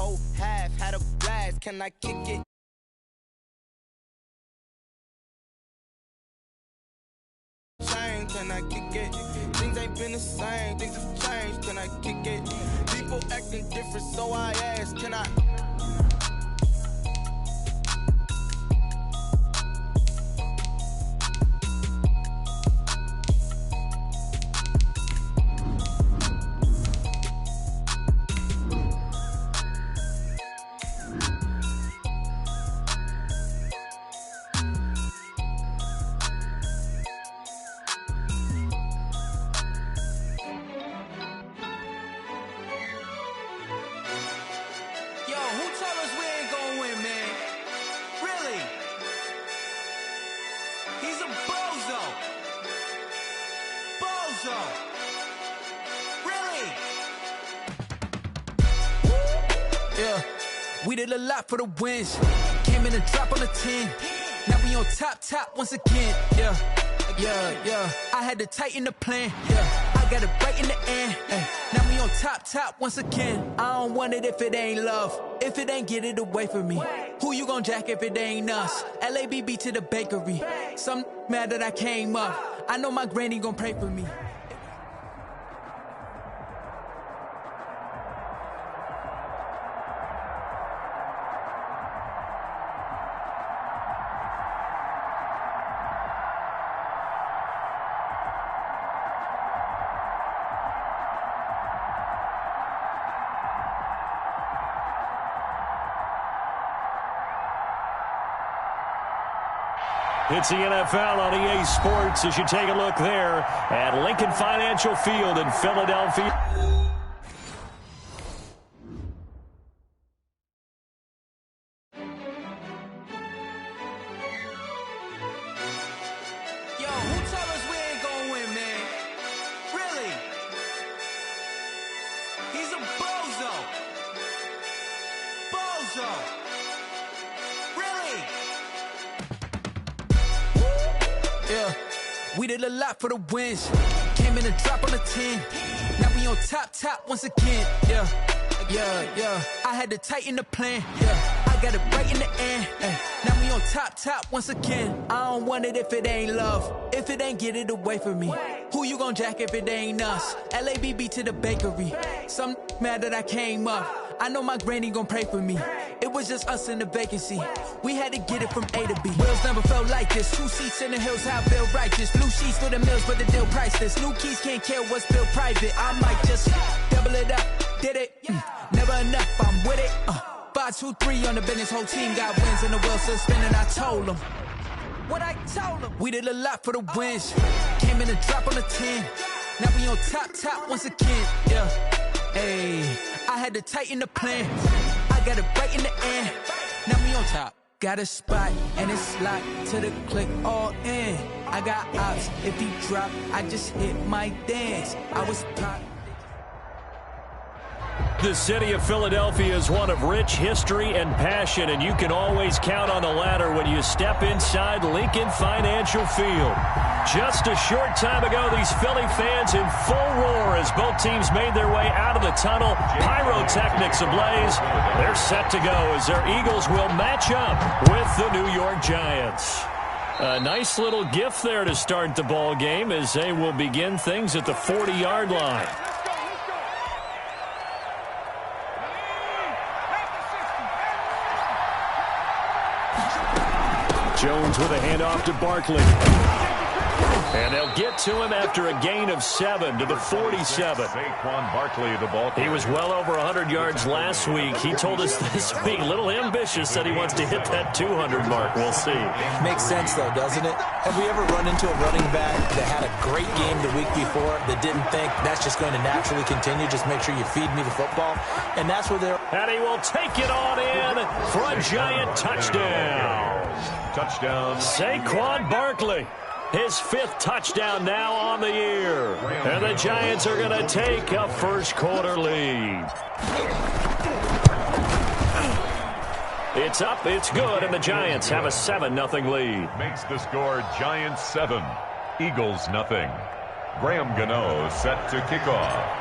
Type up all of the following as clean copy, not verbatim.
whole half, had a blast. Can I kick it? Can I kick it? Things ain't been the same, things have changed. Can I kick it? People acting different, so I ask, can I? We did a lot for the wins. Came in and drop on the 10. Now we on top once again. Yeah. I had to tighten the plan. Yeah. I got it right in the end. Now we on top once again. I don't want it if it ain't love. If it ain't, get it away from me. Who you gon' jack if it ain't us? LABB to the bakery. Some mad that I came up. I know my granny gon' pray for me. It's the NFL on EA Sports as you take a look there at Lincoln Financial Field in Philadelphia. Yo, who told us we ain't gonna win, man? Really? He's a bozo. Really? Yeah, we did a lot for the wins. Came in and drop on the 10. Now we on top once again. Yeah. I had to tighten the plan. Yeah, I got it right in the end. Now we on top once again. I don't want it if it ain't love. If it ain't, get it away from me. Who you gon' jack if it ain't us? LABB to the bakery. Some mad that I came up. I know my granny gon' pray for me. It was just us in the vacancy. We had to get it from A to B. Wheels never felt like this. 2 seats in the hills, how I feel righteous. Blue sheets for the mills, but the deal priceless. New keys can't care what's built private. I might just double it up. Did it? Never enough, I'm with it. 5, 2, 3 on the business. Whole team got wins and the wheels still spinning. I told them what I told them. We did a lot for the wins. Came in and drop on the 10. Now we on top once again. Yeah. Hey, I had to tighten the plan. I got it right in the end. Now we on top. Got a spot and it's locked to the click all in. I got ops. If he drop, I just hit my dance. I was top. The city of Philadelphia is one of rich history and passion, and you can always count on the ladder when you step inside Lincoln Financial Field. Just a short time ago, these Philly fans in full roar as both teams made their way out of the tunnel. Pyrotechnics ablaze. They're set to go as their Eagles will match up with the New York Giants. A nice little gift there to start the ball game as they will begin things at the 40-yard line. Jones with a handoff to Barkley. And they'll get to him after a gain of 7 to the 47. He was well over 100 yards last week. He told us this week, a little ambitious, said he wants to hit that 200 mark. We'll see. Makes sense, though, doesn't it? Have we ever run into a running back that had a great game the week before that didn't think that's just going to naturally continue? Just make sure you feed me the football. And that's where they're... And he will take it on in for a Giant touchdown. Touchdown. Saquon Barkley. His 5th touchdown now on the year. And the Giants are going to take a first-quarter lead. It's up, it's good, and the Giants have a 7-0 lead. Makes the score Giants 7, Eagles 0. Graham Gano set to kick off.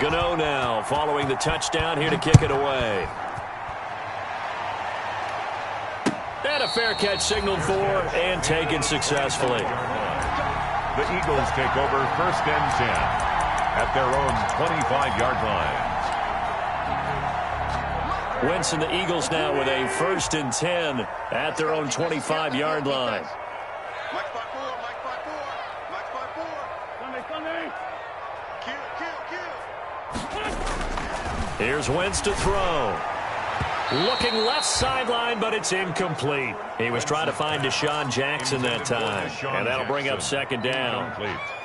Gano now following the touchdown here to kick it away. And a fair catch signaled for and taken successfully. The Eagles take over 1st and 10 at their own 25-yard line. Wentz and the Eagles now with a 1st and 10 at their own 25-yard line. Here's Wentz to throw. Looking left sideline, but it's incomplete. He was trying to find Deshaun Jackson that time, and that'll bring up 2nd down.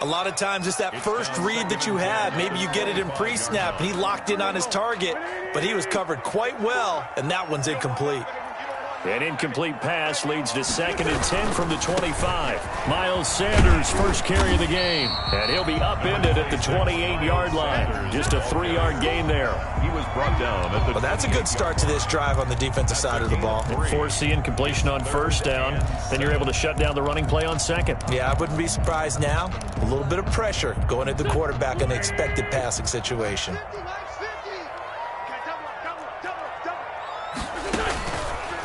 A lot of times it's that first read that you have. Maybe you get it in pre-snap, and he locked in on his target, but he was covered quite well, and that one's incomplete. An incomplete pass leads to 2nd and 10 from the 25. Miles Sanders, first carry of the game, and he'll be upended at the 28-yard line. Just a 3-yard gain there. He was brought down at the... Well, that's a good start to this drive on the defensive side of the ball. Force the incompletion on 1st down, then you're able to shut down the running play on 2nd. Yeah, I wouldn't be surprised now. A little bit of pressure going at the quarterback in an expected passing situation.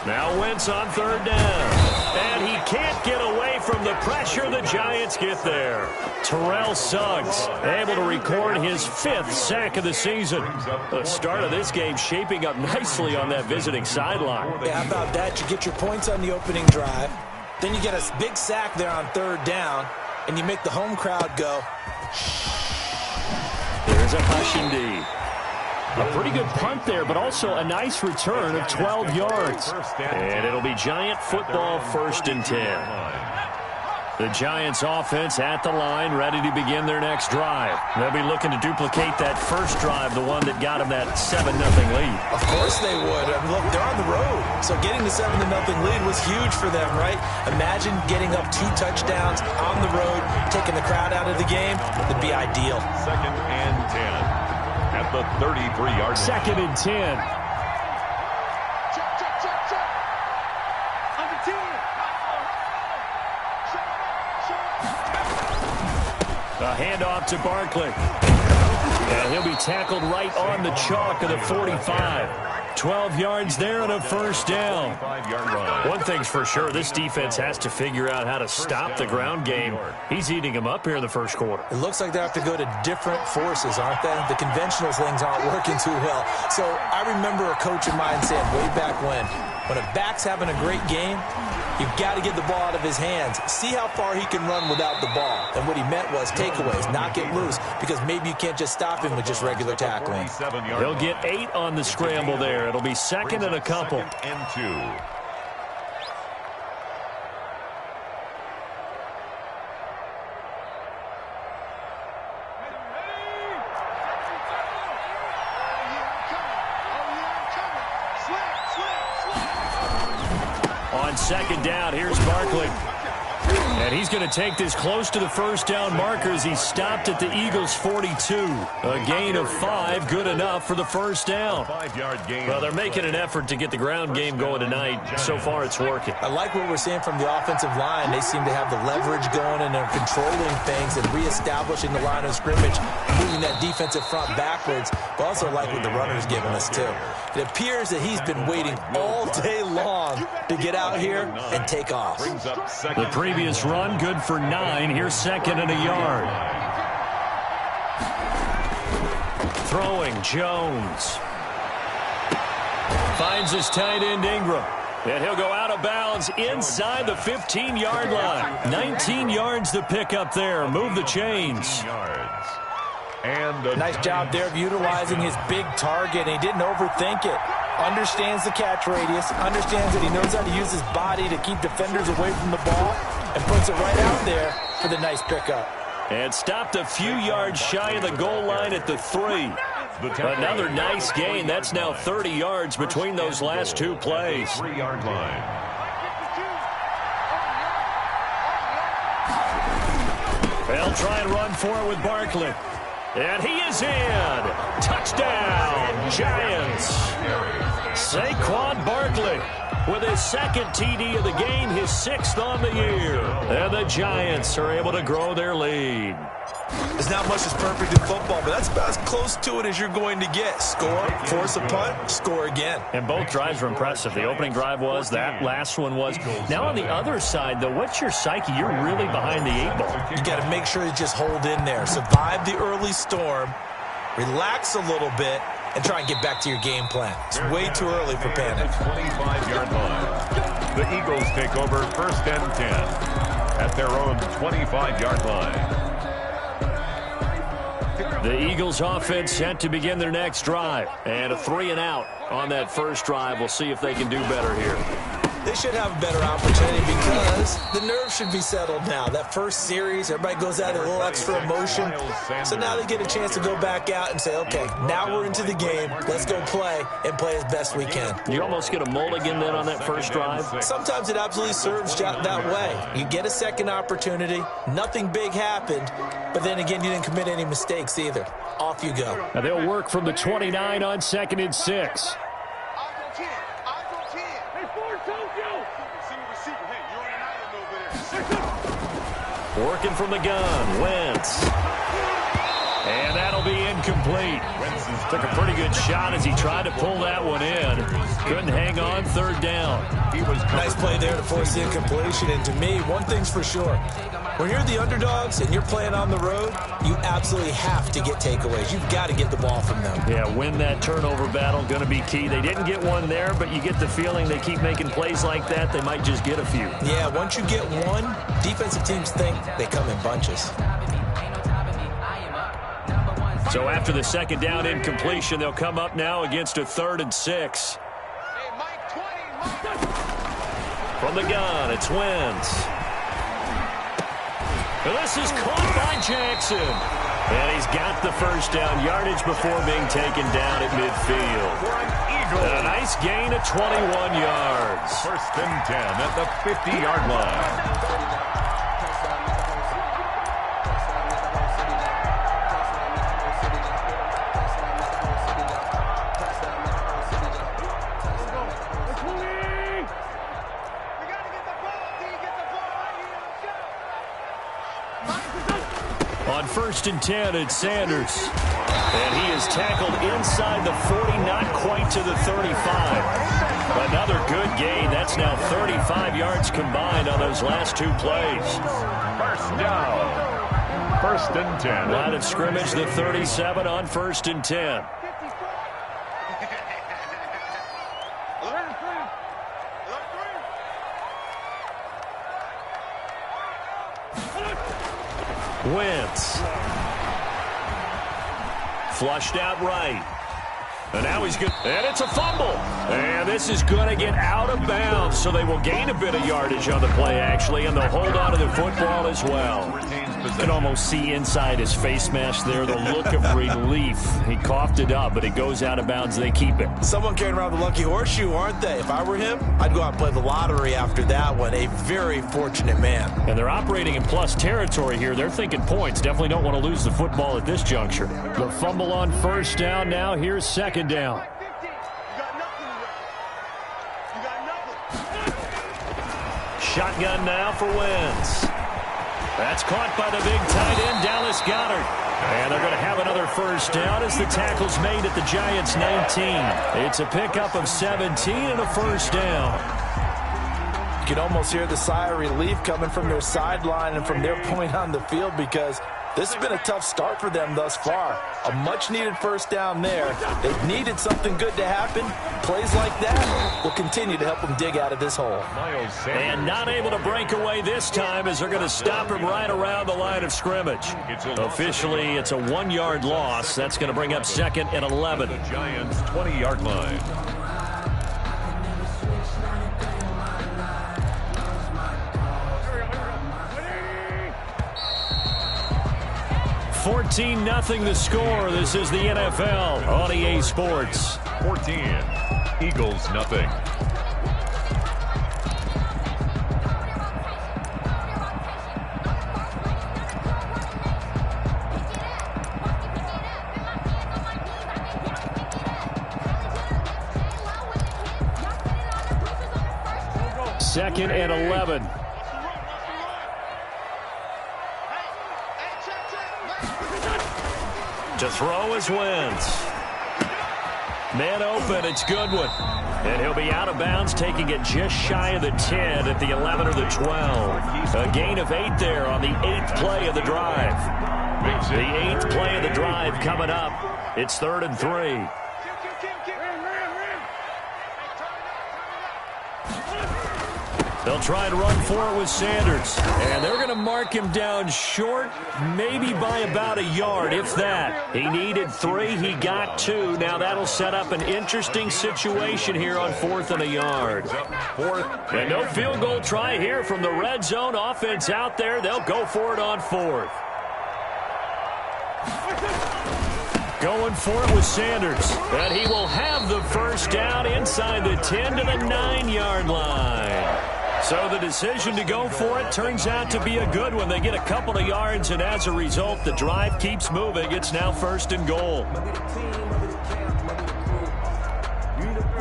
Now Wentz on 3rd down. And he can't get away from the pressure. The Giants get there. Terrell Suggs able to record his 5th sack of the season. The start of this game shaping up nicely on that visiting sideline. Yeah, how about that? You get your points on the opening drive. Then you get a big sack there on 3rd down. And you make the home crowd go. There's a Hushindy. A pretty good punt there, but also a nice return of 12 yards. And it'll be Giant football 1st and 10. The Giants offense at the line, ready to begin their next drive. They'll be looking to duplicate that first drive, the one that got them that 7-0 lead. Of course they would. I mean, look, they're on the road. So getting the 7-0 lead was huge for them, right? Imagine getting up 2 touchdowns on the road, taking the crowd out of the game. That'd be ideal. 2nd and 10. At the 33-yard line. 2nd and 10. A handoff to Barkley. And he'll be tackled right on the chalk of the 45. 12 yards there and a 1st down. One thing's for sure, this defense has to figure out how to stop the ground game. He's eating them up here in the 1st quarter. It looks like they have to go to different forces, aren't they? The conventional things aren't working too well. So I remember a coach of mine saying way back when a back's having a great game, you've got to get the ball out of his hands. See how far he can run without the ball. And what he meant was takeaways, not get loose, because maybe you can't just stop him with just regular tackling. He'll get 8 on the scramble there. It'll be 2nd and a couple. And 2. On 2nd down, here's Barkley. And he's going to take this close to the 1st down marker as he's stopped at the Eagles' 42. A gain of 5, good enough for the 1st down. 5-yard gain. Well, they're making an effort to get the ground game going tonight. So far, it's working. I like what we're seeing from the offensive line. They seem to have the leverage going, and they're controlling things and reestablishing the line of scrimmage, moving that defensive front backwards. But also like what the runner's giving us, too. It appears that he's been waiting all day long to get out here and take off. The previous run, good for 9. Here's 2nd and a yard. Throwing, Jones. Finds his tight end, Ingram. And he'll go out of bounds inside the 15-yard line. 19 yards to pick up there. Move the chains. And nice job there of utilizing his big target. He didn't overthink it. Understands the catch radius. Understands that he knows how to use his body to keep defenders away from the ball. And puts it right out there for the nice pickup. And stopped a few yards shy of the goal line at the 3. Another nice gain. That's now 30 yards between those last 2 plays. 3-yard line. They'll try and run for it with Barkley. And he is in. Touchdown, Giants. Saquon Barkley. with his second TD of the game, his 6th on the year. And the Giants are able to grow their lead. There's not much that's perfect in football, but that's about as close to it as you're going to get. Score, force a punt, score again. And both drives were impressive. The opening drive was, that last one was. Now on the other side, though, what's your psyche? You're really behind the 8 ball. You got to make sure you just hold in there. Survive the early storm, relax a little bit, and try and get back to your game plan. It's way too early for panic. 25-yard line. The Eagles take over 1st and 10 at their own 25-yard line. The Eagles offense set to begin their next drive. And a 3-and-out on that first drive. We'll see if they can do better here. They should have a better opportunity because the nerves should be settled now. That first series, everybody goes out a little extra emotion. So now they get a chance to go back out and say, okay, now we're into the game. Let's go play and play as best we can. You almost get a mulligan then on that first drive? Sometimes it absolutely serves that way. You get a second opportunity. Nothing big happened. But then again, you didn't commit any mistakes either. Off you go. Now they'll work from the 29 on 2nd and 6. Working from the gun, Wentz. And that'll be incomplete. Took a pretty good shot as he tried to pull that one in. Couldn't hang on, 3rd down. Nice play there to force the incompletion. And to me, one thing's for sure. When you're the underdogs and you're playing on the road, you absolutely have to get takeaways. You've got to get the ball from them. Yeah, win that turnover battle, going to be key. They didn't get one there, but you get the feeling they keep making plays like that, they might just get a few. Yeah, once you get one, defensive teams think they come in bunches. So after the 2nd down incompletion, they'll come up now against a 3rd and 6. From the gun, it's Wentz. This is caught by Jackson. And he's got the first down yardage before being taken down at midfield. A nice gain of 21 yards. 1st and 10 at the 50-yard line. On 1st and 10, it's Sanders. And he is tackled inside the 40, not quite to the 35. Another good gain. That's now 35 yards combined on those last 2 plays. 1st down. 1st and 10. Line of scrimmage, the 37 on 1st and 10. Wentz. Flushed out right. And now he's good. And it's a fumble. And this is going to get out of bounds, so they will gain a bit of yardage on the play, actually, and they'll hold on to the football as well. You can almost see inside his face mask there the look of relief. He coughed it up, but it goes out of bounds. They keep it. Someone carrying around the lucky horseshoe, aren't they? If I were him, I'd go out and play the lottery after that one. A very fortunate man. And they're operating in plus territory here. They're thinking points. Definitely don't want to lose the football at this juncture. The fumble on 1st down now. Here's 2nd down. Shotgun now for Wentz. That's caught by the big tight end, Dallas Goedert. And they're going to have another 1st down as the tackle's made at the Giants' 19. It's a pickup of 17 and a 1st down. You can almost hear the sigh of relief coming from their sideline and from their point on the field because this has been a tough start for them thus far. A much-needed 1st down there. They've needed something good to happen. Plays like that will continue to help them dig out of this hole. And not able to break away this time as they're going to stop him right around the line of scrimmage. Officially, it's a 1-yard loss. That's going to bring up 2nd and 11. The Giants' 20-yard line. 14-0 the score. This is the NFL on EA Sports. 14. Eagles, nothing. 2nd and 11. To throw is Wentz. Man open, it's Goodwin. And he'll be out of bounds, taking it just shy of the 10 at the 11 or the 12. A gain of 8 there on the 8th play of the drive. The 8th play of the drive coming up. It's 3rd and 3. They'll try and run for it with Sanders. And they're going to mark him down short, maybe by about a yard, if that. He needed 3. He got 2. Now that'll set up an interesting situation here on 4th and a yard. And no field goal try here from the red zone offense out there. They'll go for it on 4th. Going for it with Sanders. And he will have the first down inside the 10 to the 9-yard line. So the decision to go for it turns out to be a good one. They get a couple of yards, and as a result, the drive keeps moving. It's now 1st and goal.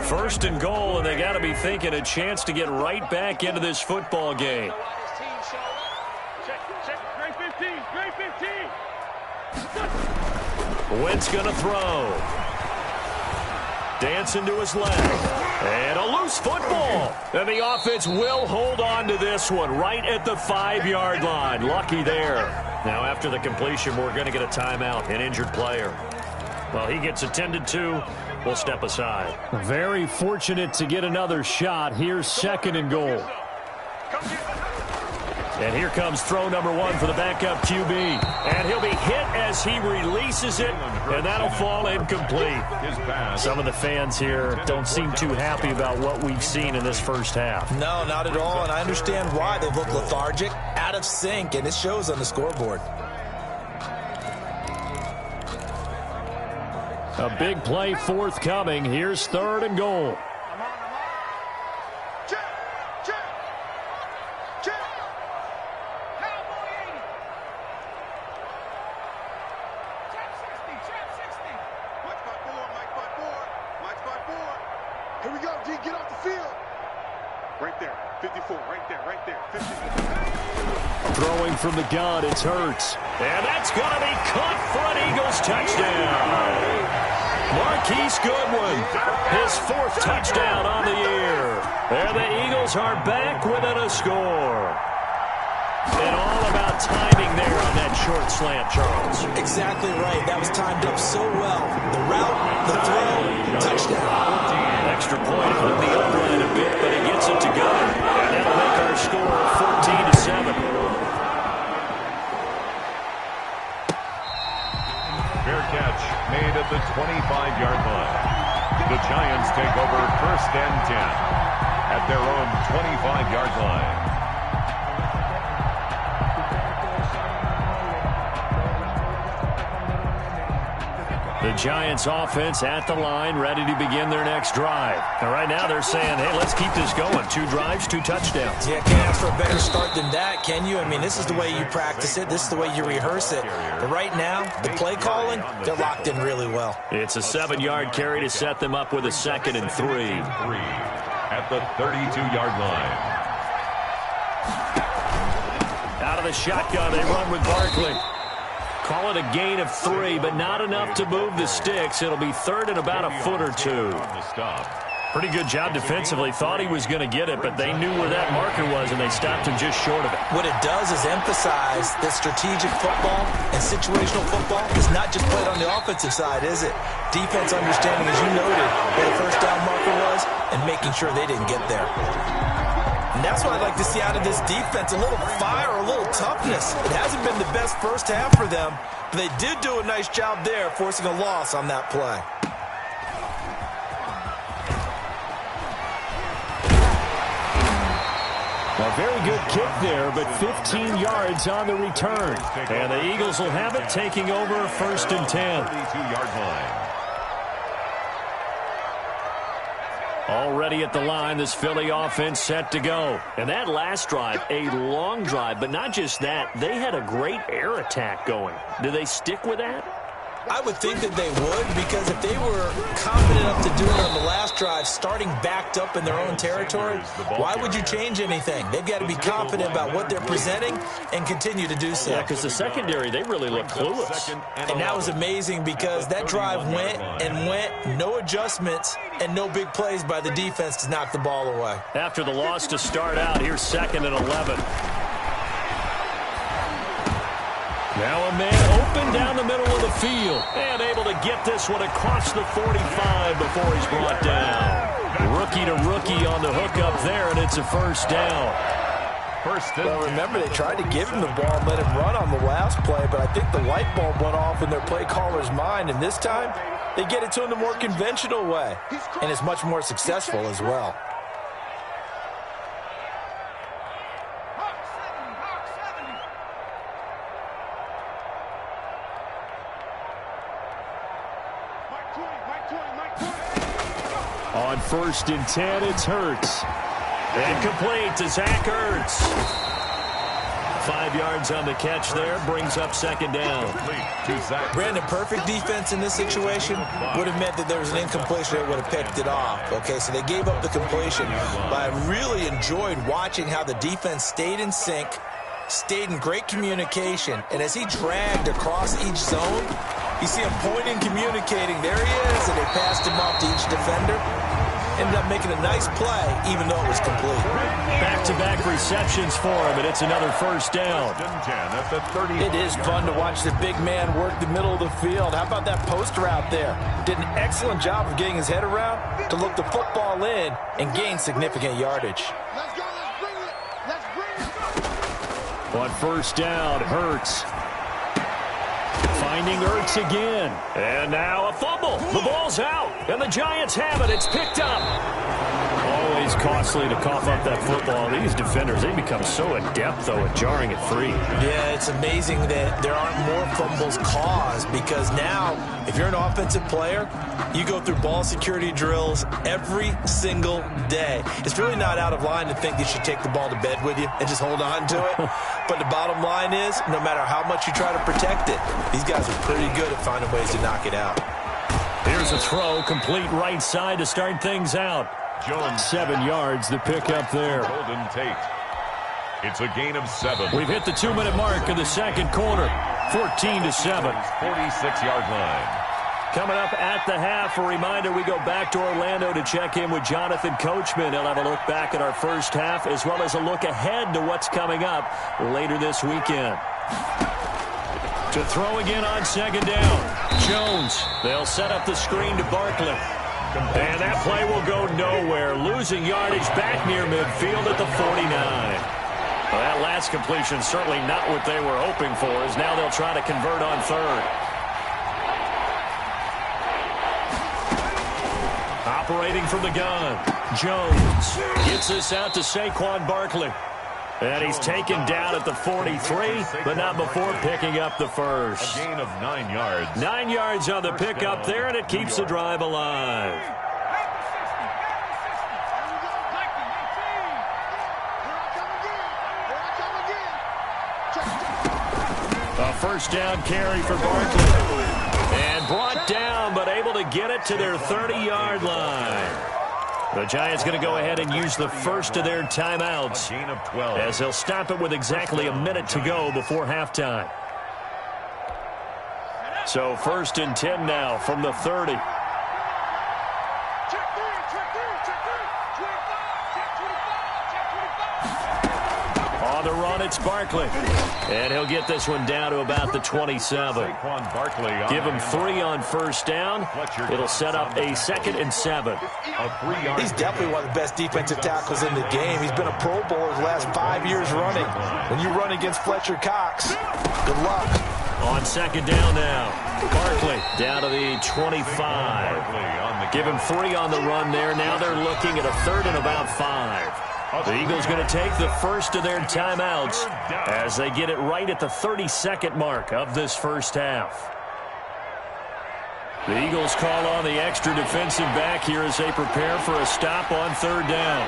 1st and goal, and they got to be thinking a chance to get right back into this football game. Wentz going to throw. Dancing to his left. And a loose football. And the offense will hold on to this one right at the 5-yard line. Lucky there. Now after the completion, we're going to get a timeout, an injured player. Well, he gets attended to. We'll step aside. Very fortunate to get another shot. Here's 2nd and goal. And here comes throw number 1 for the backup QB. And he'll be hit as he releases it, and that'll fall incomplete. Some of the fans here don't seem too happy about what we've seen in this first half. No, not at all, and I understand why. They look lethargic, out of sync, and it shows on the scoreboard. A big play forthcoming. Here's 3rd and goal. Throwing from the gun, it's Hurts. And that's going to be caught for an Eagles touchdown. Marquise Goodwin, his 4th touchdown on the year. And the Eagles are back within a score. And all about timing there on that short slant, Charles. Exactly right. That was timed up so well. The route, the throw, touchdown. Extra point on the upright a bit, but he gets it to go. And that'll make our score 14-7. Fair catch made at the 25-yard line. The Giants take over 1st and 10 at their own 25-yard line. The Giants offense at the line, ready to begin their next drive. And right now they're saying, hey, let's keep this going. 2 drives, 2 touchdowns. Yeah, can't ask for a better start than that, can you? I mean, this is the way you practice it. This is the way you rehearse it. But right now, the play calling, they're locked in really well. It's a 7-yard carry to set them up with a 2nd and 3. At the 32-yard line. Out of the shotgun, they run with Barkley. Call it a gain of 3, but not enough to move the sticks. It'll be 3rd and about a foot or 2. Pretty good job defensively. Thought he was going to get it, but they knew where that marker was, and they stopped him just short of it. What it does is emphasize that strategic football and situational football is not just played on the offensive side, is it? Defense understanding, as you noted, where the first down marker was and making sure they didn't get there. And that's what I'd like to see out of this defense, a little fire, a little toughness. It hasn't been the best first half for them, but they did do a nice job there, forcing a loss on that play. A very good kick there, but 15 yards on the return. And the Eagles will have it, taking over 1st and 10. 32-yard line. Already at the line, this Philly offense set to go. And that last drive, a long drive, but not just that. They had a great air attack going. Do they stick with that? I would think that they would, because if they were confident enough to do it on the last drive starting backed up in their own territory, why would you change anything? They've got to be confident about what they're presenting and continue to do so. Yeah, because the secondary, they really look clueless. And that was amazing because that drive went and went, no adjustments and no big plays by the defense to knock the ball away. After the loss to start out, here's 2nd and 11. Now a man open down the middle of the field and able to get this one across the 45 before he's brought down. Rookie to rookie on the hookup there, and it's a first down. Well, remember, they tried to give him the ball and let him run on the last play, but I think the light bulb went off in their play caller's mind, and this time they get it to him the more conventional way, and it's much more successful as well. On 1st and 10, it's Hurts. And complete to Zach Ertz. 5 yards on the catch there, brings up 2nd down. Brandon, perfect defense in this situation would have meant that there was an incompletion that would have picked it off. Okay, so they gave up the completion, but I really enjoyed watching how the defense stayed in sync, stayed in great communication, and as he dragged across each zone, you see him pointing, communicating. There he is, and they passed him off to each defender. Ended up making a nice play, even though it was complete. Back-to-back receptions for him, and it's another first down. It is fun to watch the big man work the middle of the field. How about that post route there? Did an excellent job of getting his head around to look the football in and gain significant yardage. Let's go, let's bring it. On 1st down, Hurts. Finding Ertz again. And now a fumble. The ball's out. And the Giants have it. It's picked up. Always costly to cough up that football. These defenders, they become so adept, though, at jarring it free. Yeah, it's amazing that there aren't more fumbles caused because now, if you're an offensive player, you go through ball security drills every single day. It's really not out of line to think you should take the ball to bed with you and just hold on to it. But the bottom line is, no matter how much you try to protect it, these guys are pretty good at finding ways to knock it out. Here's a throw, complete right side to start things out. Jones. 7 yards, the pickup there. Golden Tate. It's a gain of 7. We've hit the 2-minute mark of the second quarter. 14-7. 46-yard line. Coming up at the half, a reminder, we go back to Orlando to check in with Jonathan Coachman. He'll have a look back at our first half as well as a look ahead to what's coming up later this weekend. To throw again on 2nd down. Jones. They'll set up the screen to Barkley. And that play will go nowhere. Losing yardage back near midfield at the 49. Well, that last completion certainly not what they were hoping for, as now they'll try to convert on 3rd. Operating from the gun. Jones gets this out to Saquon Barkley. And he's taken down at the 43, but not before picking up the first. A gain of 9 yards. 9 yards on the pickup there, and it keeps the drive alive. A first down carry for Barkley. And brought down, but able to get it to their 30-yard line. The Giants going to go ahead and use the first of their timeouts Gain of 12. as they'll stop it with exactly a minute to go before halftime. So 1st and 10 now from the 30. On the run, it's Barkley. And he'll get this one down to about the 27. Saquon Barkley on Give him the 3 on first down. It'll set up a 2nd and 7. A 3-yard. He's definitely one of the best defensive tackles in the game. He's been a Pro Bowler the last 5 years running. When you run against Fletcher Cox, good luck. On 2nd down now. Barkley down to the 25. Give him 3 on the run there. Now they're looking at a 3rd and about 5. The Eagles going to take the first of their timeouts as they get it right at the 32nd mark of this first half. The Eagles call on the extra defensive back here as they prepare for a stop on 3rd down.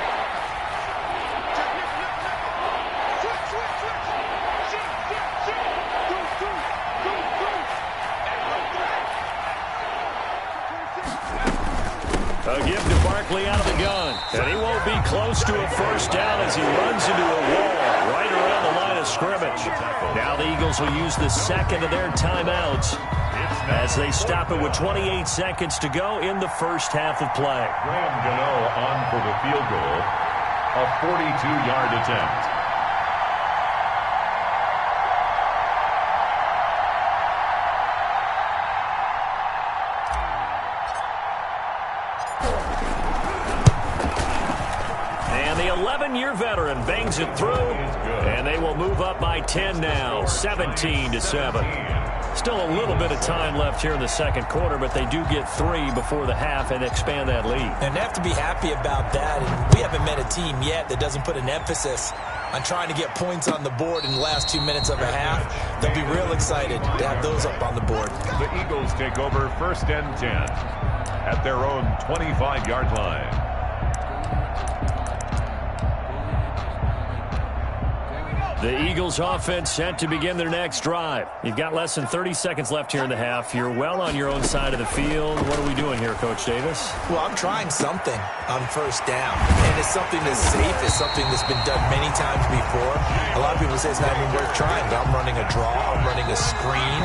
A give to Barkley out of the gun. And he won't be close to a first down as he runs into a wall right around the line of scrimmage. Now the Eagles will use the second of their timeouts as they stop it with 28 seconds to go in the first half of play. Graham Gano on for the field goal. A 42-yard attempt. And the 11-year veteran bangs it through, and they will move up by 10 now, 17-7. Still a little bit of time left here in the second quarter, but they do get 3 before the half and expand that lead. And they have to be happy about that. And we haven't met a team yet that doesn't put an emphasis on trying to get points on the board in the last 2 minutes of a half. They'll be real excited to have those up on the board. The Eagles take over 1st and 10 at their own 25-yard line. The Eagles offense set to begin their next drive. You've got less than 30 seconds left here in the half. You're well on your own side of the field. What are we doing here, Coach Davis? Well, I'm trying something on first down. And it's something that's safe. It's something that's been done many times before. A lot of people say it's not even worth trying, but I'm running a draw. I'm running a screen.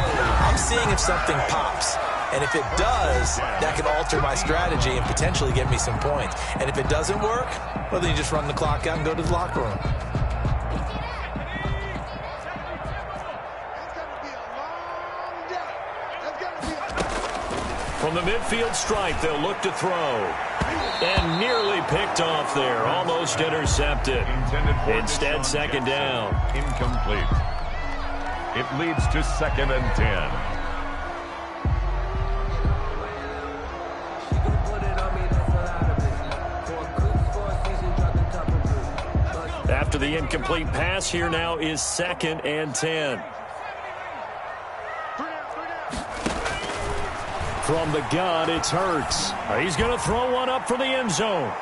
I'm seeing if something pops. And if it does, that could alter my strategy and potentially get me some points. And if it doesn't work, well, then you just run the clock out and go to the locker room. From the midfield stripe, they'll look to throw. And nearly picked off there. Almost intercepted. Instead, second down. Incomplete. It leads to 2nd and 10. After the incomplete pass, here now is 2nd and 10. From the gun, it's Hurts. He's going to throw one up for the end zone.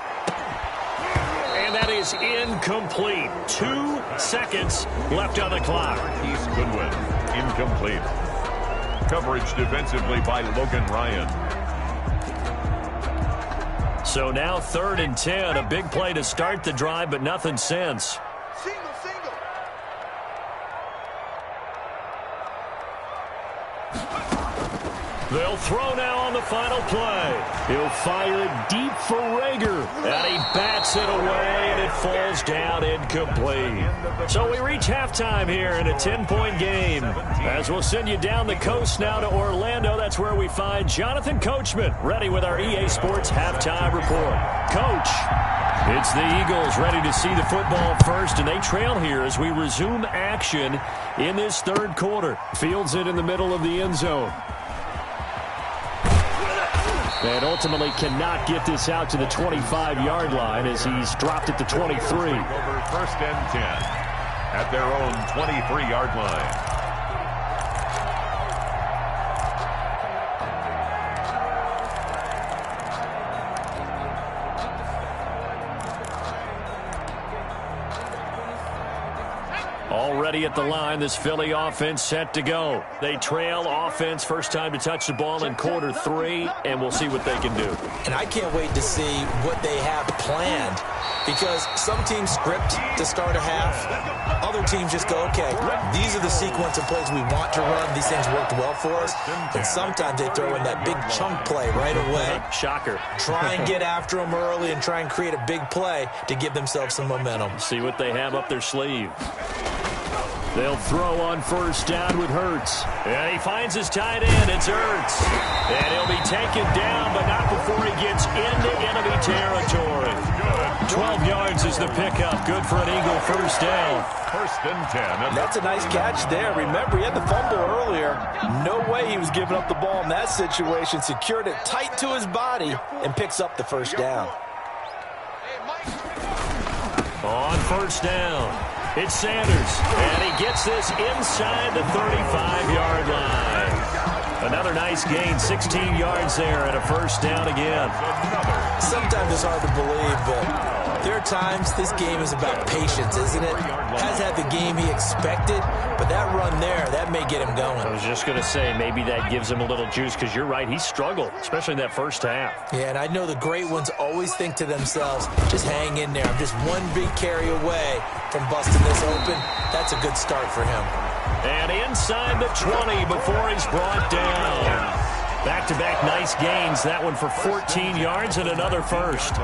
And that is incomplete. 2 seconds left on the clock. East Goodwin, incomplete. Coverage defensively by Logan Ryan. So now 3rd and 10. A big play to start the drive, but nothing since. They'll throw now on the final play. He'll fire it deep for Rager. And he bats it away, and it falls down incomplete. So we reach halftime here in a 10-point game. As we'll send you down the coast now to Orlando, that's where we find Jonathan Coachman, ready with our EA Sports halftime report. Coach, it's the Eagles ready to see the football first, and they trail here as we resume action in this third quarter. Fields it in the middle of the end zone. And ultimately cannot get this out to the 25-yard line as he's dropped it to 23. Over 1st and 10 at their own 23-yard line. Already at the line, this Philly offense set to go. They trail offense, first time to touch the ball in quarter 3, and we'll see what they can do. And I can't wait to see what they have planned, because some teams script to start a half. Other teams just go, okay, these are the sequence of plays we want to run. These things worked well for us. And sometimes they throw in that big chunk play right away. Shocker. Try and get after them early and try and create a big play to give themselves some momentum. See what they have up their sleeve. They'll throw on first down with Hurts. And he finds his tight end. It's Hurts. And he'll be taken down, but not before he gets into enemy territory. 12 yards is the pickup. Good for an Eagle first down. 1st and 10. That's a nice catch there. Remember, he had the fumble earlier. No way he was giving up the ball in that situation. Secured it tight to his body and picks up the first down. On first down, it's Sanders, and he gets this inside the 35-yard line. Another nice gain, 16 yards there and a first down again. Sometimes it's hard to believe, but there are times this game is about patience, isn't it? Has had the game he expected, but that run there, that may get him going. I was just going to say, maybe that gives him a little juice, because you're right, he struggled, especially in that first half. Yeah, and I know the great ones always think to themselves, just hang in there. I'm just one big carry away from busting this open. That's a good start for him. And inside the 20 before he's brought down. Back-to-back nice gains. That one for 14 yards and another first.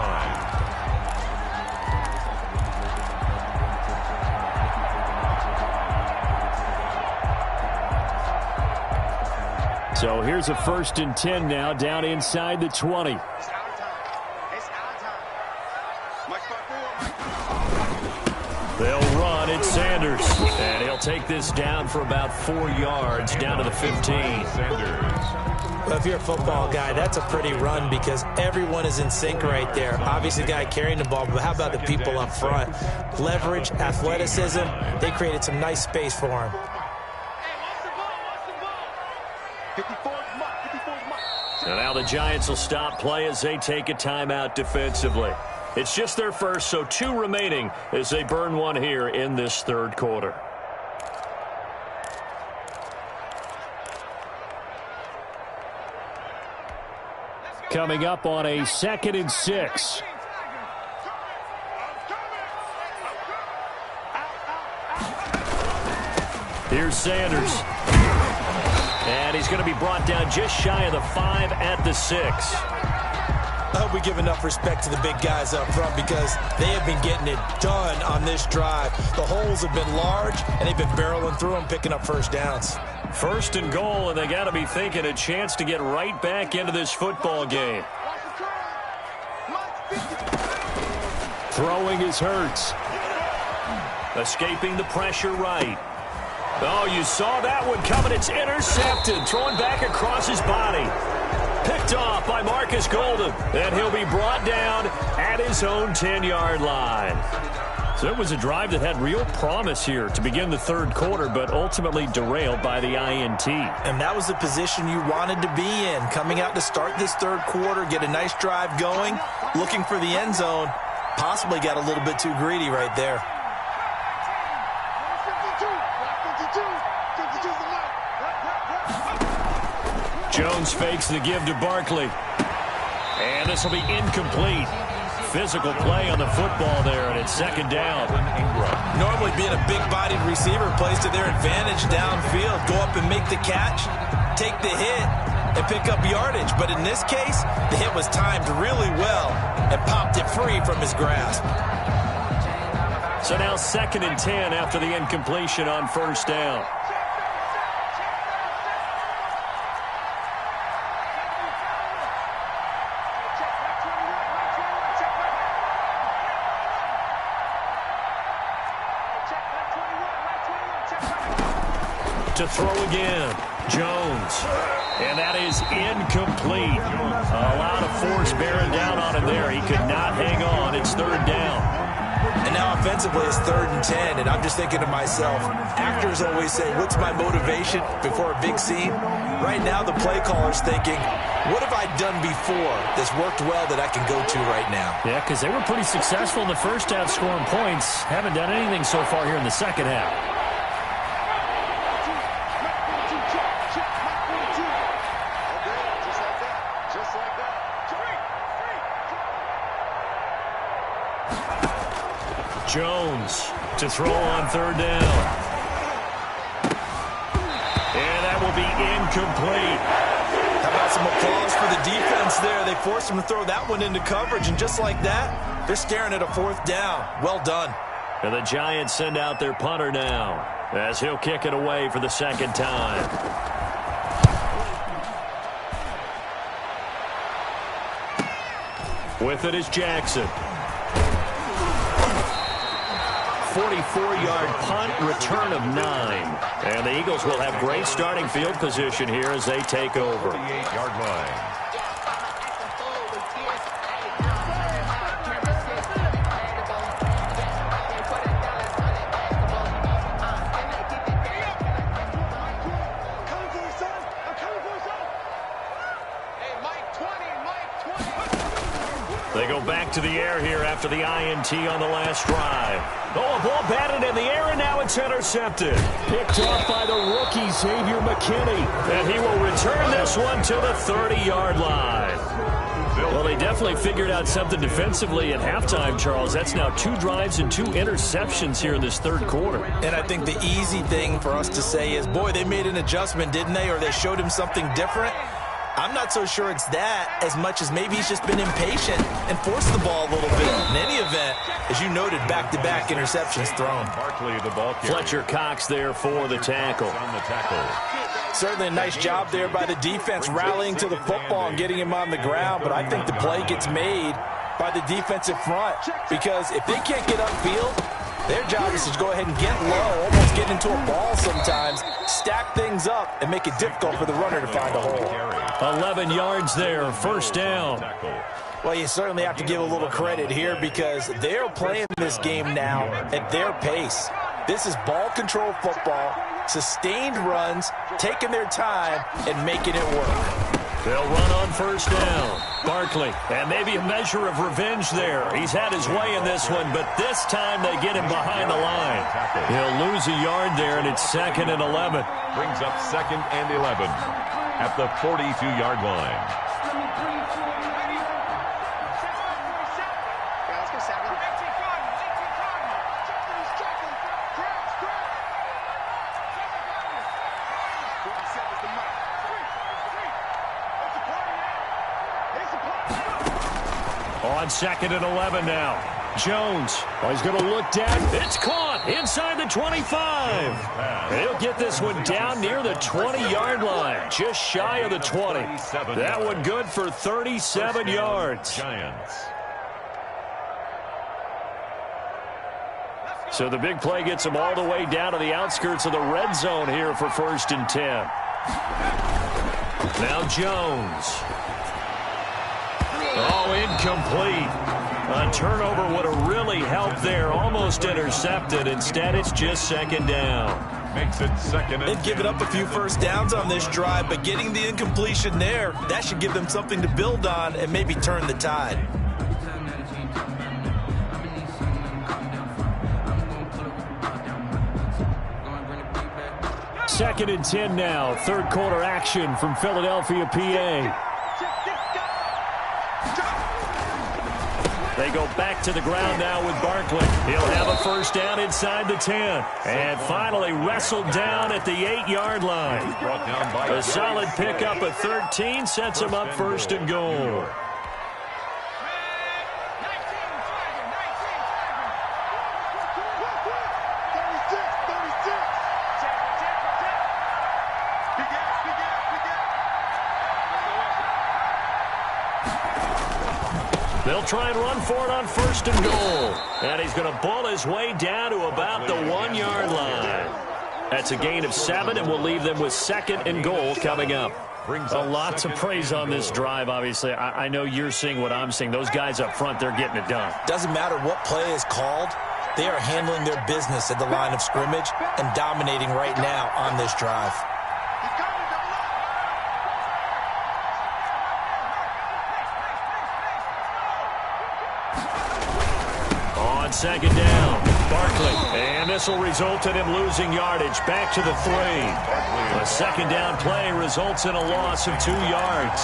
So here's a 1st and 10 now, down inside the 20. It's our time. It's our time. Mike, They'll run. It's Sanders. And he'll take this down for about 4 yards, down to the 15. Well, if you're a football guy, that's a pretty run because everyone is in sync right there. Obviously, the guy carrying the ball, but how about the people up front? Leverage, athleticism, they created some nice space for him. And now the Giants will stop play as they take a timeout defensively. It's just their first, so 2 remaining as they burn one here in this third quarter. Coming up on a 2nd and 6. Here's Sanders. And he's going to be brought down just shy of the 5 at the 6. I hope we give enough respect to the big guys up front because they have been getting it done on this drive. The holes have been large, and they've been barreling through them, picking up first downs. 1st and goal, and they got to be thinking a chance to get right back into this football game. Throwing is Hurts. Escaping the pressure right. Oh, you saw that one coming. It's intercepted. Throwing back across his body. Picked off by Marcus Golden. And he'll be brought down at his own 10-yard line. So it was a drive that had real promise here to begin the third quarter, but ultimately derailed by the INT. And that was the position you wanted to be in. Coming out to start this third quarter, get a nice drive going, looking for the end zone. Possibly got a little bit too greedy right there. Jones fakes the give to Barkley. And this will be incomplete. Physical play on the football there, and it's 2nd down. Normally being a big-bodied receiver plays to their advantage downfield. Go up and make the catch, take the hit, and pick up yardage. But in this case, the hit was timed really well and popped it free from his grasp. So now 2nd and 10 after the incompletion on 1st down. To throw again, Jones. And that is incomplete. A lot of force bearing down on him there. He could not hang on. It's 3rd down. And now offensively it's 3rd and 10, and I'm just thinking to myself, actors always say, what's my motivation before a big scene? Right now the play caller's thinking, what have I done before that's worked well that I can go to right now? Yeah, because they were pretty successful in the first half scoring points. Haven't done anything so far here in the second half. Jones to throw on 3rd down. And that will be incomplete. How about some applause for the defense there? They forced him to throw that one into coverage, and just like that, they're staring at a 4th down. Well done. And the Giants send out their punter now as he'll kick it away for the 2nd time. With it is Jackson. 44-yard punt, return of 9. And the Eagles will have great starting field position here as they take over. 48-yard line. back to the air here after the INT on the last drive. Oh, a ball batted in the air, and now it's intercepted. Picked off by the rookie, Xavier McKinney. And he will return this one to the 30-yard line. Well, they definitely figured out something defensively at halftime, Charles. That's now 2 drives and 2 interceptions here in this third quarter. And I think the easy thing for us to say is, boy, they made an adjustment, didn't they? Or they showed him something different. I'm not so sure it's that as much as maybe he's just been impatient and forced the ball a little bit. In any event, as you noted, back-to-back interceptions thrown. Fletcher Cox there for the tackle. Certainly a nice job there by the defense rallying to the football and getting him on the ground, but I think the play gets made by the defensive front because if they can't get upfield, their job is to go ahead and get low, almost get into a ball sometimes, stack things up, and make it difficult for the runner to find a hole. 11 yards there, first down. Well, you certainly have to give a little credit here because they're playing this game now at their pace. This is ball control football, sustained runs, taking their time, and making it work. They'll run on first down. Barkley, and maybe a measure of revenge there. He's had his way in this one, but this time they get him behind the line. He'll lose a yard there, and it's 2nd and 11. Brings up 2nd and 11 at the 42-yard line. On 2nd and 11 now. Jones. Oh, he's going to look down. It's caught inside the 25. He'll get this one down near the 20-yard line. Just shy of the 20. That one good for 37 yards. So the big play gets him all the way down to the outskirts of the red zone here for 1st and 10. Now Jones. Oh, incomplete. A turnover would have really helped there. Almost intercepted. Instead, it's just 2nd down. Makes it 2nd and 10. They've given up a few first downs on this drive, but getting the incompletion there, that should give them something to build on and maybe turn the tide. Second and 10 now. Third quarter action from Philadelphia, PA. They go back to the ground now with Barkley. He'll have a first down inside the 10. And finally wrestled down at the 8-yard line. A solid pickup at 13 sets him up 1st and goal. They'll try and run for it on 1st and goal. And he's going to ball his way down to about the 1-yard line. That's a gain of 7, and we'll leave them with 2nd and goal coming up. A lot to praise on this drive, obviously. I know you're seeing what I'm seeing. Those guys up front, they're getting it done. Doesn't matter what play is called. They are handling their business at the line of scrimmage and dominating right now on this drive. On 2nd down, Barkley. And this will result in him losing yardage. Back to the 3. A 2nd down play results in a loss of 2 yards.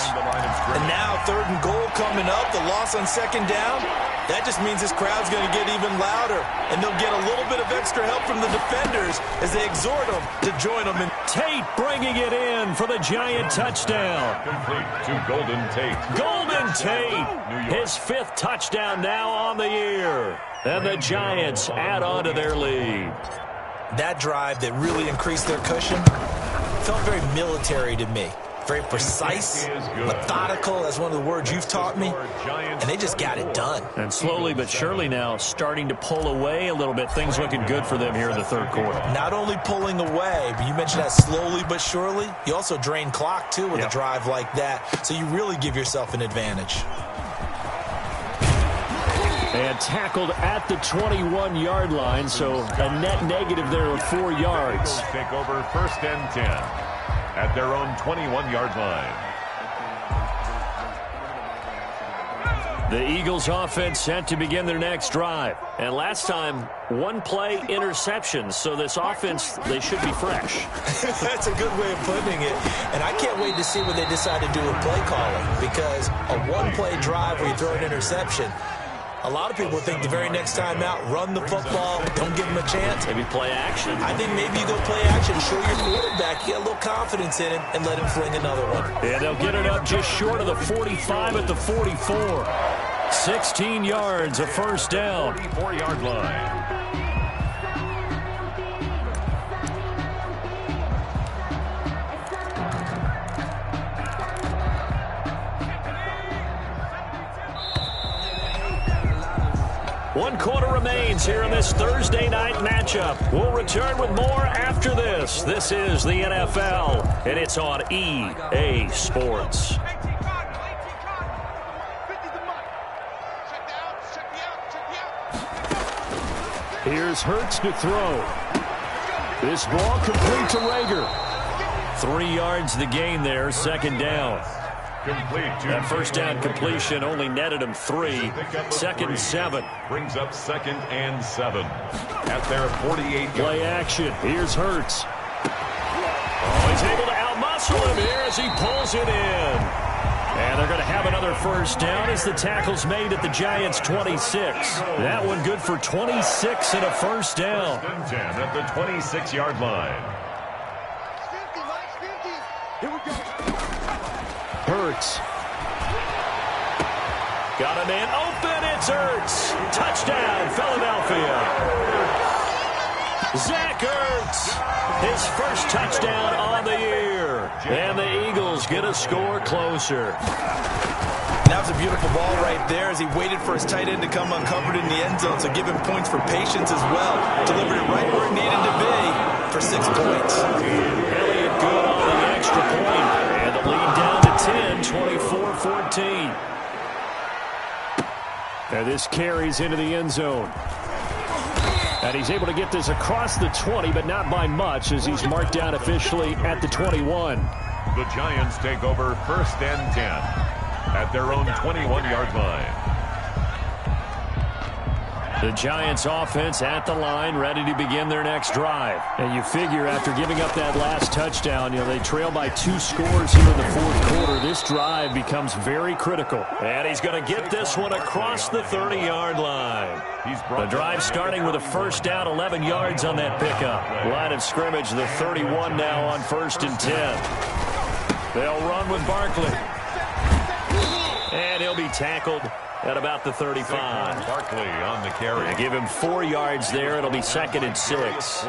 And now 3rd and goal coming up. The loss on 2nd down. That just means this crowd's going to get even louder. And they'll get a little bit of extra help from the defenders as they exhort them to join them. Tate bringing it in for the Giant touchdown. Complete to Golden Tate. Golden Tate. His 5th touchdown now on the year. And the Giants add on to their lead. That drive that really increased their cushion felt very military to me. Very precise, methodical, that's one of the words you've taught me, and they just got it done. And slowly but surely now starting to pull away a little bit. Things looking good for them here in the third quarter. Not only pulling away, but you mentioned that slowly but surely. You also drain clock, too, with a drive like that, so you really give yourself an advantage. And tackled at the 21-yard line, so a net negative there of 4 yards. Take over 1st and 10 at their own 21-yard line. The Eagles offense set to begin their next drive. And last time, one-play interceptions. So this offense, they should be fresh. That's a good way of putting it. And I can't wait to see what they decide to do with play calling. Because a one-play drive where you throw an interception, a lot of people think the very next time out, run the football, don't give them a chance. Maybe play action. I think maybe you go play action, show your quarterback, get a little confidence in him, and let him fling another one. And they'll get it up just short of the 45 at the 44. 16 yards, a first down. 44-yard line. One quarter remains here in this Thursday night matchup. We'll return with more after this. This is the NFL, and it's on EA Sports. Here's Hurts to throw. This ball complete to Rager. 3 yards the gain there, second down. That first down completion only netted him 3. Second 7. Brings up 2nd and 7 at their 48. Play action. Here's Hurts. Oh, he's able to outmuscle him here as he pulls it in. And they're going to have another first down as the tackle's made at the Giants' 26. That one good for 26 and a first down. 10 at the 26-yard line. Hurts. Got a man open. It's Hurts. Touchdown, Philadelphia. Zach Ertz, his first touchdown on the year. And the Eagles get a score closer. That was a beautiful ball right there as he waited for his tight end to come uncovered in the end zone, so give him points for patience as well. Delivered it right where it needed to be for 6 points. Elliott good on the extra point. And the lead down to 10, 24-14. And this carries into the end zone. And he's able to get this across the 20, but not by much as he's marked down officially at the 21. The Giants take over 1st and 10 at their own 21-yard line. The Giants offense at the line, ready to begin their next drive. And you figure after giving up that last touchdown, they trail by 2 scores here in the 4th quarter. This drive becomes very critical. And he's going to get this one across the 30-yard line. The drive starting with a first down, 11 yards on that pickup. Line of scrimmage, the 31 now on 1st and 10. They'll run with Barkley. And he'll be tackled at about the 35. Barkley on the carry. They give him 4 yards there. It'll be 2nd and 6.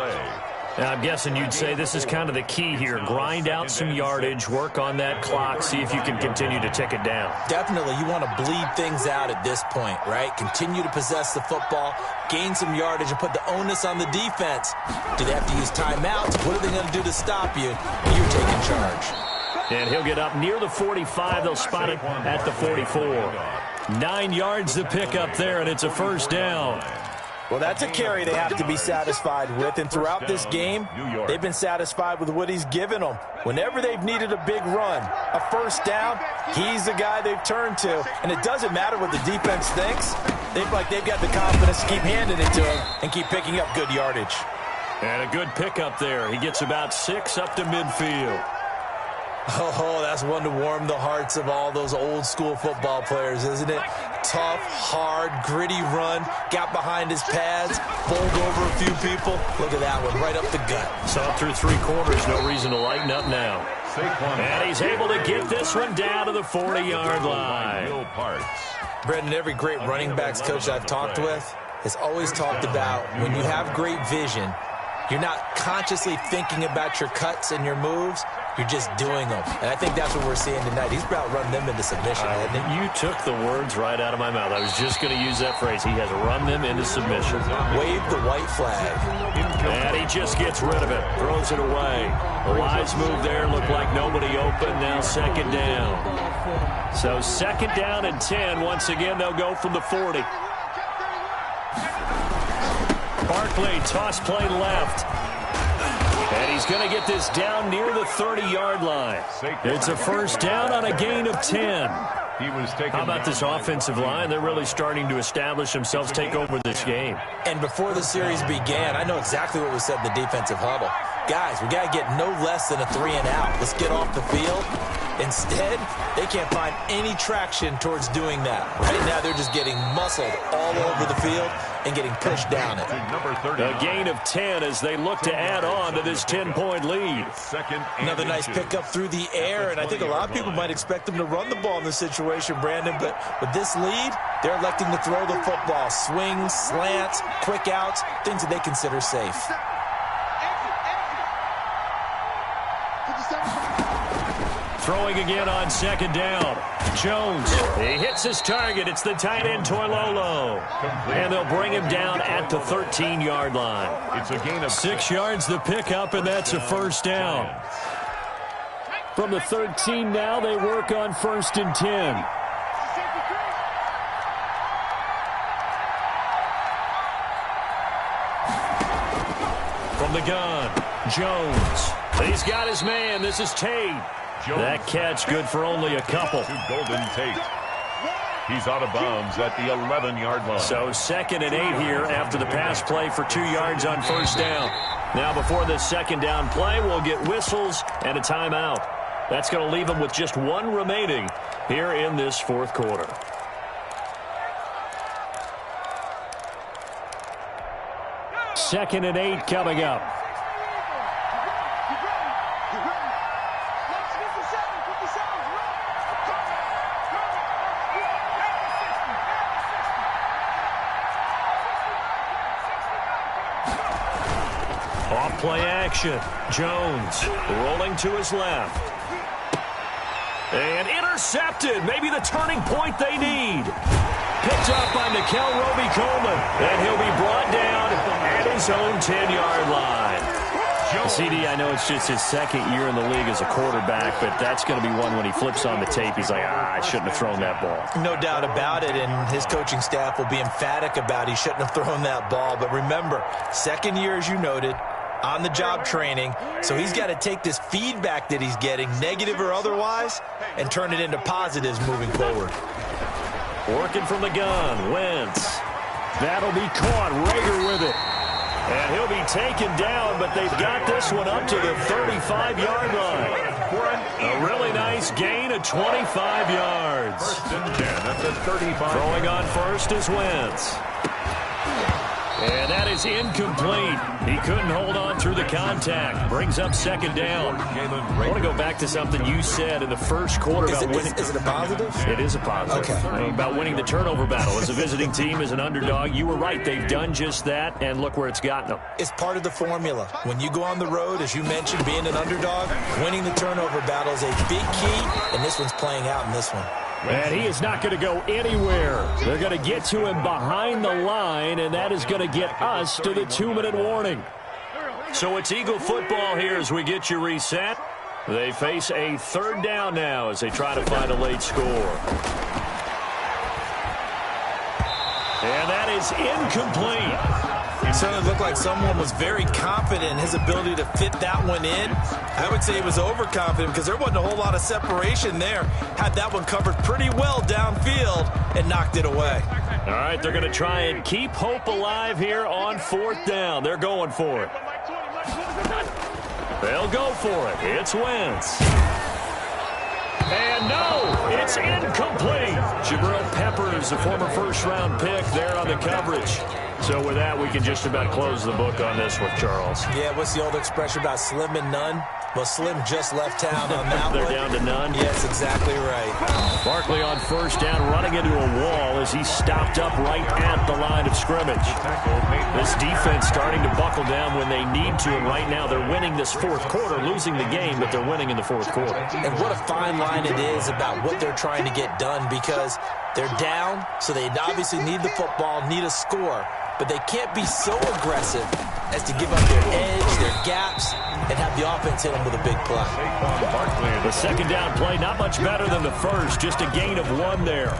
Now, I'm guessing you'd say this is kind of the key here. Grind out some yardage, work on that clock, see if you can continue to tick it down. Definitely. You want to bleed things out at this point, right? Continue to possess the football, gain some yardage, and put the onus on the defense. Do they have to use timeouts? What are they going to do to stop you? You're taking charge. And he'll get up near the 45. They'll spot it at the 44. 9 yards to pick up there, and it's a first down. Well, that's a carry they have to be satisfied with, and throughout this game, they've been satisfied with what he's given them. Whenever they've needed a big run, a first down, he's the guy they've turned to. And it doesn't matter what the defense thinks. They've got the confidence to keep handing it to him and keep picking up good yardage. And a good pickup there. He gets about 6 up to midfield. Oh, that's one to warm the hearts of all those old-school football players, isn't it? Tough, hard, gritty run, got behind his pads, bowled over a few people. Look at that one, right up the gut. Saw through 3 quarters, no reason to lighten up now. And he's able to get this one down to the 40-yard line. Brendan, every great running backs coach I've talked with has always talked about when you have great vision, you're not consciously thinking about your cuts and your moves. You're just doing them. And I think that's what we're seeing tonight. He's about run them into submission, hasn't he? You took the words right out of my mouth. I was just going to use that phrase. He has run them into submission. Wave the white flag. And he just gets rid of it. Throws it away. The wise move there. Looked like nobody open. Now 2nd down. So 2nd down and 10. Once again, they'll go from the 40. Barkley, toss play left. And he's going to get this down near the 30-yard line. It's a first down on a gain of 10. He was taken. How about this offensive line? They're really starting to establish themselves, take over this game. And before the series began, I know exactly what was said in the defensive huddle. Guys, we got to get no less than a 3-and-out. Let's get off the field. Instead, they can't find any traction towards doing that. Right now, they're just getting muscled all over the field and getting pushed down it. A gain of 10 as they look to add on to this 10-point lead. Another nice pickup through the air, and I think a lot of people might expect them to run the ball in this situation, Brandon, but with this lead, they're electing to throw the football. Swings, slants, quick outs, things that they consider safe. Throwing again on second down. Jones, he hits his target. It's the tight end, Toilolo. And they'll bring him down at the 13-yard line. It's a gain of 6 yards the pickup, and that's a first down. From the 13 now, they work on 1st and 10. From the gun, Jones. He's got his man. This is Tate. That catch good for only a couple. To Golden Tate. He's out of bounds at the 11-yard line. So 2nd and 8 here after the pass play for 2 yards on first down. Now before this second down play, we'll get whistles and a timeout. That's going to leave them with just one remaining here in this fourth quarter. Second and 8 coming up. Off-play action. Jones rolling to his left. And intercepted. Maybe the turning point they need. Picked up by Nickel Roby-Coleman. And he'll be brought down at his own 10-yard line. CD, I know it's just his second year in the league as a quarterback, but that's going to be one when he flips on the tape. He's like, I shouldn't have thrown that ball. No doubt about it, and his coaching staff will be emphatic about he shouldn't have thrown that ball. But remember, second year, as you noted, on-the-job training, so he's got to take this feedback that he's getting, negative or otherwise, and turn it into positives moving forward. Working from the gun, Wentz. That'll be caught. Rager with it. And he'll be taken down, but they've got this one up to the 35-yard line. A really nice gain of 25 yards. 1st and 10 at the 35. Throwing on first is Wentz. And that is incomplete. He couldn't hold on through the contact. Brings up second down. I want to go back to something you said in the first quarter about winning. Is it a positive? It is a positive. Okay. About winning the turnover battle. As a visiting team, as an underdog, you were right. They've done just that, and look where it's gotten them. It's part of the formula. When you go on the road, as you mentioned, being an underdog, winning the turnover battle is a big key, and this one's playing out in this one. And he is not going to go anywhere. They're going to get to him behind the line, and that is going to get us to the 2-minute warning. So it's Eagle football here as we get you reset. They face a third down now as they try to find a late score. And that is incomplete. It certainly looked like someone was very confident in his ability to fit that one in. I would say he was overconfident because there wasn't a whole lot of separation there. Had that one covered pretty well downfield and knocked it away. All right, they're going to try and keep hope alive here on 4th down. They're going for it. They'll go for it. It's Wentz. And no, it's incomplete. Jabril Peppers, a former first-round pick there on the coverage. So with that, we can just about close the book on this one, Charles. Yeah, what's the old expression about slim and none? Well, Slim just left town on that They're one. down to none? Yes, exactly right. Barkley on first down, running into a wall as he stopped up right at the line of scrimmage. This defense starting to buckle down when they need to, and right now they're winning this fourth quarter, losing the game, but they're winning in the fourth quarter. And what a fine line it is about what they're trying to get done, because they're down, so they obviously need the football, need a score, but they can't be so aggressive as to give up their edge, their gaps, and have the offense hit them with a big play. The second down play, not much better than the first, just a gain of 1 there.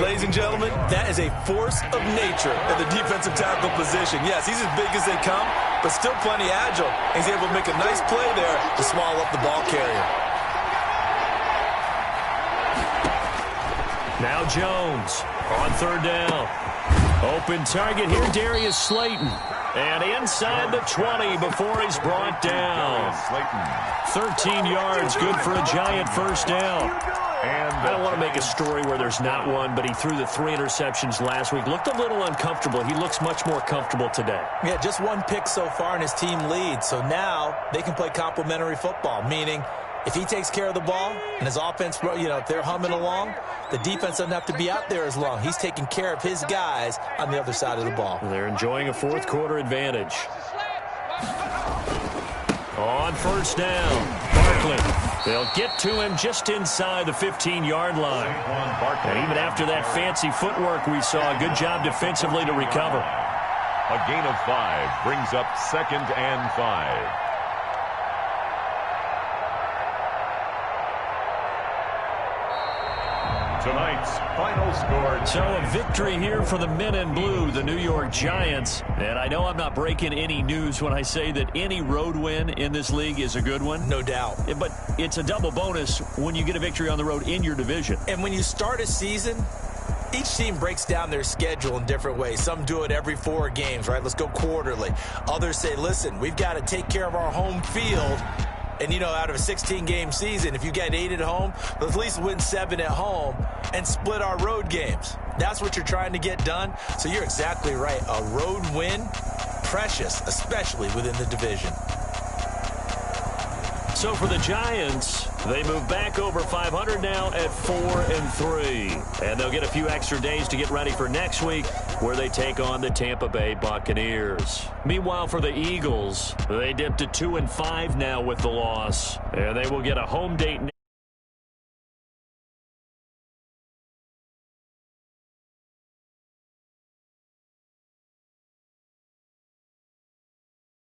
Ladies and gentlemen, that is a force of nature at the defensive tackle position. Yes, he's as big as they come, but still plenty agile. He's able to make a nice play there to swallow up the ball carrier. Jones on third down. Open target here, Darius Slayton. And inside the 20 before he's brought down. 13 yards, good for a Giant first down. I don't want to make a story where there's not one, but he threw the 3 interceptions last week. Looked a little uncomfortable. He looks much more comfortable today. Yeah, just 1 pick so far and his team leads. So now they can play complementary football, meaning if he takes care of the ball and his offense, if they're humming along, the defense doesn't have to be out there as long. He's taking care of his guys on the other side of the ball. They're enjoying a fourth quarter advantage. On first down, Barkley. They'll get to him just inside the 15-yard line. And even after that fancy footwork we saw, a good job defensively to recover. A gain of 5 brings up 2nd and 5. Tonight's final score. So a victory here for the men in blue, the New York Giants. And I know I'm not breaking any news when I say that any road win in this league is a good one. No doubt. But it's a double bonus when you get a victory on the road in your division. And when you start a season, each team breaks down their schedule in different ways. Some do it every 4 games, right? Let's go quarterly. Others say, listen, we've got to take care of our home field. And, out of a 16-game season, if you get 8 at home, let's at least win 7 at home and split our road games. That's what you're trying to get done. So you're exactly right. A road win, precious, especially within the division. So for the Giants, they move back over 500 now at 4-3. And they'll get a few extra days to get ready for next week, where they take on the Tampa Bay Buccaneers. Meanwhile, for the Eagles, they dipped to 2-5 now with the loss. And they will get a home date